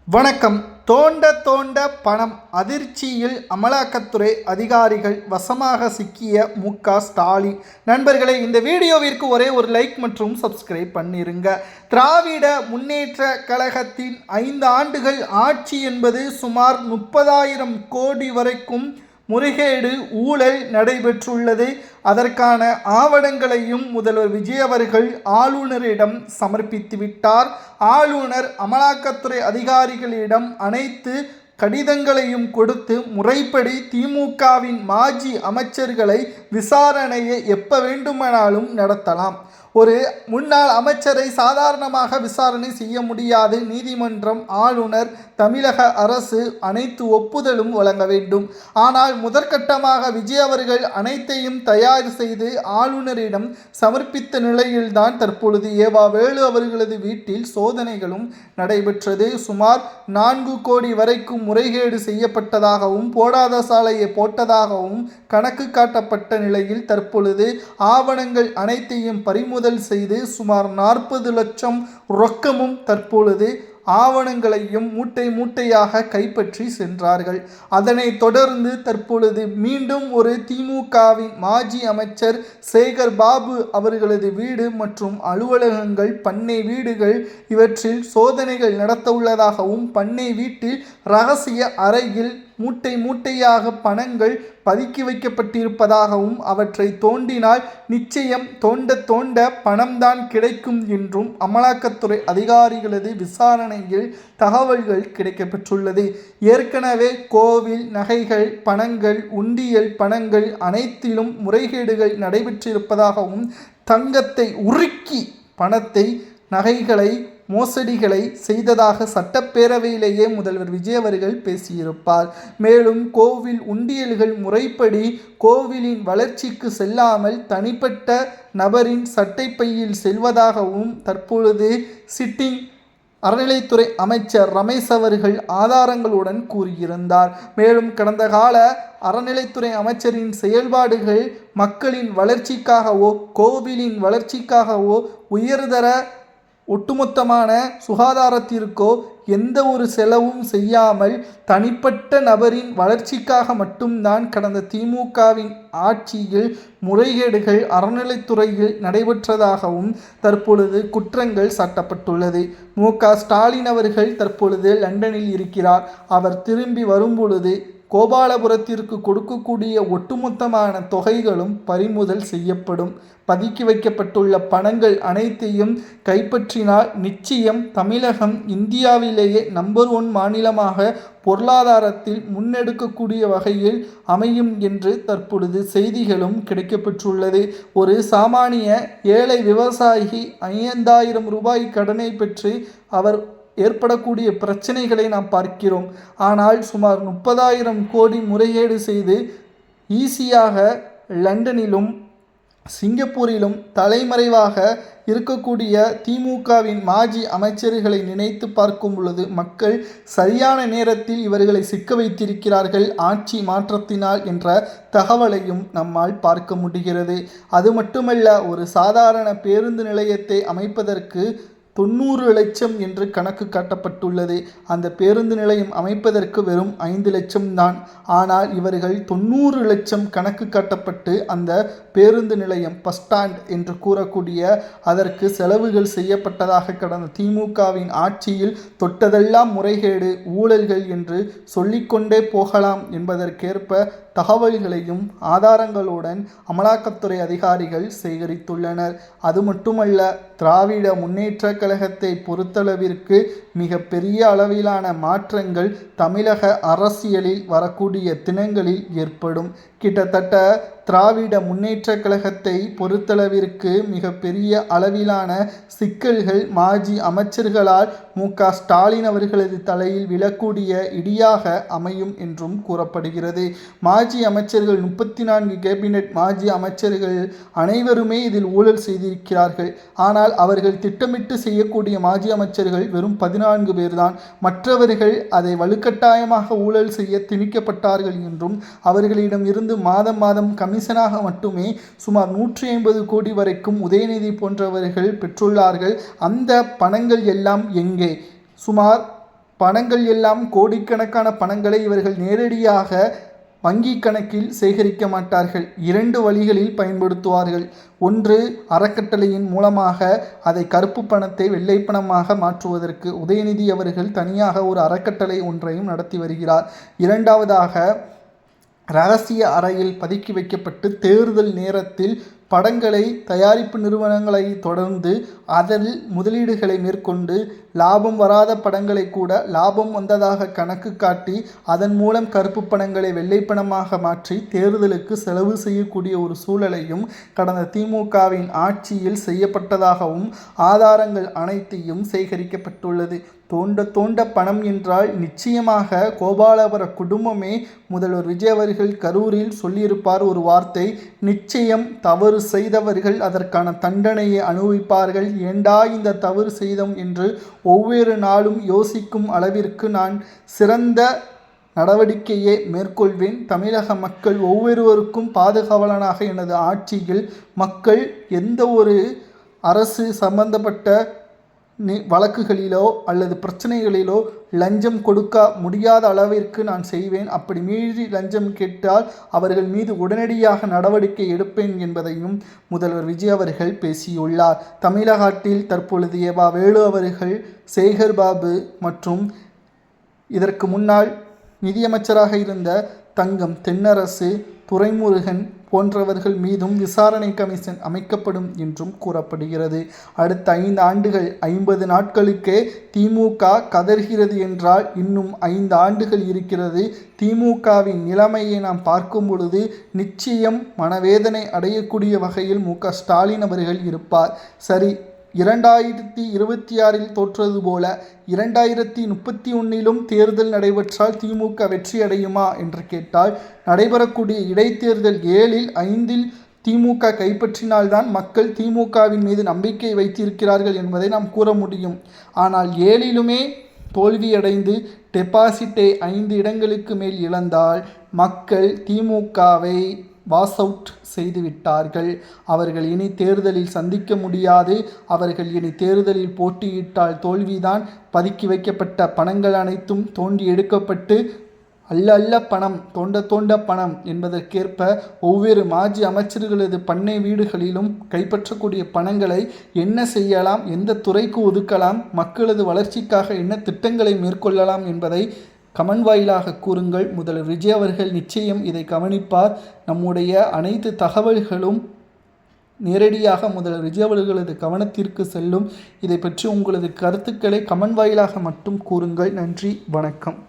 வணக்கம். தோண்ட தோண்ட பணம் அதிர்ச்சியில் அமலாக்கத்துறை அதிகாரிகள் வசமாக சிக்கிய மு.க.ஸ்டாலின். நண்பர்களே, இந்த வீடியோவிற்கு ஒரே ஒரு லைக் மற்றும் சப்ஸ்கிரைப் பண்ணிருங்க. திராவிட முன்னேற்ற கழகத்தின் 5 ஆண்டுகள் ஆட்சி என்பது சுமார் 30,000 கோடி வரைக்கும் முறைகேடு ஊழல் நடைபெற்றுள்ளது. அதற்கான ஆவணங்களையும் முதல்வர் விஜய் அவர்கள் ஆளுநரிடம் சமர்ப்பித்து விட்டார். ஆளுநர் அமலாக்கத்துறை அதிகாரிகளிடம் அனைத்து கடிதங்களையும் கொடுத்து முறைப்படி திமுகவின் மாஜி அமைச்சர்களை விசாரணையை எப்ப வேண்டுமானாலும் நடத்தலாம். ஒரு முன்னாள் அமைச்சரை சாதாரணமாக விசாரணை செய்ய முடியாது. நீதிமன்றம், ஆளுநர், தமிழக அரசு அனைத்து ஒப்புதலும் வழங்க வேண்டும். ஆனால் முதற்கட்டமாக விஜய் அவர்கள் அனைத்தையும் தயார் செய்து ஆளுநரிடம் சமர்ப்பித்த நிலையில்தான் தற்பொழுது ஏவா வேலு அவர்களது வீட்டில் சோதனைகளும் நடைபெற்றது. சுமார் 4 கோடி வரைக்கும் முறைகேடு செய்யப்பட்டதாகவும் போடாத சாலையை போட்டதாகவும் கணக்கு காட்டப்பட்ட நிலையில் தற்பொழுது ஆவணங்கள் அனைத்தையும் பறிமுதல் செய்து சுமார் 40 லட்சம் ரொக்கமும் தற்பொழுது ஆவணங்களையும் மூட்டை மூட்டையாக கைப்பற்றி சென்றார்கள். அதனை தொடர்ந்து தற்பொழுது மீண்டும் ஒரு திமுகவின் மாஜி அமைச்சர் சேகர் பாபு அவர்களது வீடு மற்றும் அலுவலகங்கள், பண்ணை வீடுகள் இவற்றில் சோதனைகள் நடத்த உள்ளதாகவும், பண்ணை வீட்டில் ரகசிய அறையில் மூட்டை மூட்டையாக பணங்கள் பதுக்கி வைக்கப்பட்டிருப்பதாகவும், அவற்றை தோண்டினால் நிச்சயம் தோண்ட தோண்ட பணம்தான் கிடைக்கும் என்றும் அமலாக்கத்துறை அதிகாரிகளது விசாரணையில் தகவல்கள் கிடைக்கப்பெற்றுள்ளது. ஏற்கனவே கோவில் நகைகள், பணங்கள், உண்டியல் பணங்கள் அனைத்திலும் முறைகேடுகள் நடைபெற்றிருப்பதாகவும், தங்கத்தை உருக்கி பணத்தை, நகைகளை, மோசடிகளை செய்ததாக சட்டப்பேரவையிலேயே முதல்வர் விஜய் அவர்கள் பேசியிருப்பார். மேலும் கோவில் உண்டியல்கள் முறைப்படி கோவிலின் வளர்ச்சிக்கு செல்லாமல் தனிப்பட்ட நபரின் சட்டைப்பையில் செல்வதாகவும் தற்பொழுது சிட்டிங் அறநிலைத்துறை அமைச்சர் ரமேஷ் அவர்கள் ஆதாரங்களுடன் கூறியிருந்தார். மேலும் கடந்த கால அறநிலைத்துறை அமைச்சரின் செயல்பாடுகள் மக்களின் வளர்ச்சிக்காகவோ, கோவிலின் வளர்ச்சிக்காகவோ, உயர்தர ஒட்டுமொத்தமான சுகாதாரத்திற்கோ எந்த ஒரு செலவும் செய்யாமல் தனிப்பட்ட நபரின் வளர்ச்சிக்காக மட்டும்தான் கடந்த திமுகவின் ஆட்சியில் முறைகேடுகள் அறநிலைத்துறையில் நடைபெற்றதாகவும் தற்பொழுது குற்றங்கள் சாட்டப்பட்டுள்ளது. மு.க.ஸ்டாலின் அவர்கள் தற்பொழுது லண்டனில் இருக்கிறார். அவர் திரும்பி வரும்பொழுது கோபாலபுரத்திற்கு கொடுக்கக்கூடிய ஒட்டுமொத்தமான தொகைகளும் பறிமுதல் செய்யப்படும். பதுக்கி வைக்கப்பட்டுள்ள பணங்கள் அனைத்தையும் கைப்பற்றினால் நிச்சயம் தமிழகம் இந்தியாவிலேயே நம்பர் 1 மாநிலமாக பொருளாதாரத்தில் முன்னெடுக்கக்கூடிய வகையில் அமையும் என்று தற்பொழுது செய்திகளும் கிடைக்கப்பெற்றுள்ளது. ஒரு சாமானிய ஏழை விவசாயி 5,000 ரூபாய் கடனை பெற்று அவர் ஏற்படக்கூடிய பிரச்சனைகளை நாம் பார்க்கிறோம். ஆனால் சுமார் 30,000 கோடி முறைகேடு செய்து ஈஸியாக லண்டனிலும் சிங்கப்பூரிலும் தலைமறைவாக இருக்கக்கூடிய திமுகவின் மாஜி அமைச்சர்களை நினைத்து பார்க்கும் பொழுது மக்கள் சரியான நேரத்தில் இவர்களை சிக்க வைத்திருக்கிறார்கள் ஆட்சி மாற்றத்தினால் என்ற தகவலையும் நம்மால் பார்க்க முடிகிறது. அது மட்டுமல்ல, ஒரு சாதாரண பேருந்து நிலையத்தை அமைப்பதற்கு 90 லட்சம் என்று கணக்கு காட்டப்பட்டுள்ளது. அந்த பேருந்து நிலையம் அமைப்பதற்கு வெறும் 5 லட்சம் தான். ஆனால் இவர்கள் 90 லட்சம் கணக்கு காட்டப்பட்டு அந்த பேருந்து நிலையம், பஸ் ஸ்டாண்ட் என்று கூறக்கூடிய அதற்கு செலவுகள் செய்யப்பட்டதாக கடந்த திமுகவின் ஆட்சியில் தொட்டதெல்லாம் முறைகேடு, ஊழல்கள் என்று சொல்லிக்கொண்டே போகலாம் என்பதற்கேற்ப தகவல்களையும் ஆதாரங்களுடன் அமலாக்கத்துறை அதிகாரிகள் சேகரித்துள்ளனர். அது மட்டுமல்ல, திராவிட முன்னேற்ற கழகத்தை பொறுத்தளவிற்கு மிக பெரிய அளவிலான மாற்றங்கள் தமிழக அரசியலில் வரக்கூடிய தினங்களில் ஏற்படும். கிட்டத்தட்ட திராவிட முன்னேற்ற கழகத்தை பொறுத்தளவிற்கு மிக பெரிய அளவிலான சிக்கல்கள் மாஜி அமைச்சர்களால் மு.க.ஸ்டாலின் அவர்களது தலையில் விழக்கூடிய இடியாக அமையும் என்றும் கூறப்படுகிறது. மாஜி அமைச்சர்கள் 34 கேபினெட் மாஜி அமைச்சர்கள் அனைவருமே இதில் ஊழல் செய்திருக்கிறார்கள். ஆனால் அவர்கள் திட்டமிட்டு செய்யக்கூடிய மாஜி அமைச்சர்கள் வெறும் 14 பேர்தான். மற்றவர்கள் அதை வலுக்கட்டாயமாக ஊழல் செய்ய திணிக்கப்பட்டார்கள் என்றும், அவர்களிடம் இருந்து மாதம் மாதம் கமிஷனாக மட்டுமே சுமார் 150 கோடி வரைக்கும் உதயநிதி போன்றவர்கள் பெற்றுள்ளார்கள். அந்த பணங்கள் எல்லாம் எங்கே? சுமார் பணங்கள் எல்லாம் கோடிக்கணக்கான பணங்களை இவர்கள் நேரடியாக வங்கி கணக்கில் சேகரிக்க மாட்டார்கள். 2 வழிகளில் பயன்படுத்துவார்கள். ஒன்று, அறக்கட்டளையின் மூலமாக அதை கருப்பு பணத்தை வெள்ளை பணமாக மாற்றுவதற்கு உதயநிதி அவர்கள் தனியாக ஒரு அறக்கட்டளை ஒன்றையும் நடத்தி வருகிறார். இரண்டாவதாக, இரகசிய அறையில் பதுக்கி வைக்கப்பட்டு தேர்தல் நேரத்தில் படங்களை தயாரிப்பு நிறுவனங்களை தொடர்ந்து அதில் முதலீடுகளை மேற்கொண்டு லாபம் வராத படங்களை கூட லாபம் வந்ததாக கணக்கு காட்டி அதன் மூலம் கருப்பு பணங்களை வெள்ளை பணமாக மாற்றி தேர்தலுக்கு செலவு செய்யக்கூடிய ஒரு சூழலையும் கடந்த திமுகவின் ஆட்சியில் செய்யப்பட்டதாகவும் ஆதாரங்கள் அனைத்தையும் சேகரிக்கப்பட்டுள்ளது. தோண்ட தோண்ட பணம் என்றால் நிச்சயமாக கோபாலபுர குடும்பமே முதல்வர் விஜய் அவர்கள் கரூரில் சொல்லியிருப்பார் ஒரு வார்த்தை, நிச்சயம் தவறு செய்தவர்கள் அதற்கான தண்டனையை அனுபவிப்பார்கள். ஏண்டா இந்த தவறு செய்தோம் என்று ஒவ்வொரு நாளும் யோசிக்கும் அளவிற்கு நான் சிறந்த நடவடிக்கையை மேற்கொள்வேன். தமிழக மக்கள் ஒவ்வொருவருக்கும் பாதுகாவலனாக எனது ஆட்சியில் மக்கள் எந்த ஒரு அரசு சம்பந்தப்பட்ட வழக்குகளிலோ அல்லது பிரச்சனைகளிலோ லஞ்சம் கொடுக்க முடியாத அளவிற்கு நான் செய்வேன். அப்படி மீறி லஞ்சம் கேட்டால் அவர்கள் மீது உடனடியாக நடவடிக்கை எடுப்பேன் என்பதையும் முதல்வர் விஜய் அவர்கள் பேசியுள்ளார். தமிழகத்தில் தற்பொழுது ஏவா வேலு அவர்கள், சேகர் பாபு மற்றும் இதற்கு முன்னால் நிதியமைச்சராக இருந்த தங்கம் தென்னரசு, துரைமுருகன் போன்றவர்கள் மீதும் விசாரணை கமிஷன் அமைக்கப்படும் என்றும் கூறப்படுகிறது. அடுத்த 5 ஆண்டுகள் 50 நாட்களுக்கே திமுக கதறுகிறது என்றால் இன்னும் 5 ஆண்டுகள் இருக்கிறது. திமுகவின் நிலைமையை நாம் பார்க்கும் பொழுது நிச்சயம் மனவேதனை அடையக்கூடிய வகையில் மு.க. ஸ்டாலின் அவர்கள் இருப்பார். சரி, 2026 தோற்றது போல 2031 தேர்தல் நடைபெற்றால் திமுக வெற்றி அடையுமா என்று கேட்டால், நடைபெறக்கூடிய இடைத்தேர்தல் 7இல் 5இல் திமுக கைப்பற்றினால்தான் மக்கள் திமுகவின் மீது நம்பிக்கை வைத்திருக்கிறார்கள் என்பதை நாம் கூற முடியும். ஆனால் 7லுமே தோல்வியடைந்து டெபாசிட்டை 5 இடங்களுக்கு மேல் இழந்தால் மக்கள் திமுகவை வாஸ் அவுட் செய்துவிட்டார்கள். அவர்கள் இனி தேர்தலில் சந்திக்க முடியாது. அவர்கள் இனி தேர்தலில் போட்டியிட்டால் தோல்விதான். பதுக்கி வைக்கப்பட்ட பணங்கள் அனைத்தும் தோண்டி எடுக்கப்பட்டு அல்ல பணம், தோண்ட பணம் என்பதற்கேற்ப ஒவ்வொரு மாஜி அமைச்சர்களது பண்ணை வீடுகளிலும் கைப்பற்றக்கூடிய பணங்களை என்ன செய்யலாம், எந்த துறைக்கு ஒதுக்கலாம், மக்களது வளர்ச்சிக்காக என்ன திட்டங்களை மேற்கொள்ளலாம் என்பதை கமெண்ட் வாயிலாக கூறுங்கள். முதல்வர் விஜய் அவர்கள் நிச்சயம் இதை கவனிப்பார். நம்முடைய அனைத்து தகவல்களும் நேரடியாக முதல்வர் விஜய் அவர்களது கவனத்திற்கு செல்லும். இதை பற்றி உங்களது கருத்துக்களை கமெண்ட் வாயிலாக மட்டும் கூறுங்கள். நன்றி, வணக்கம்.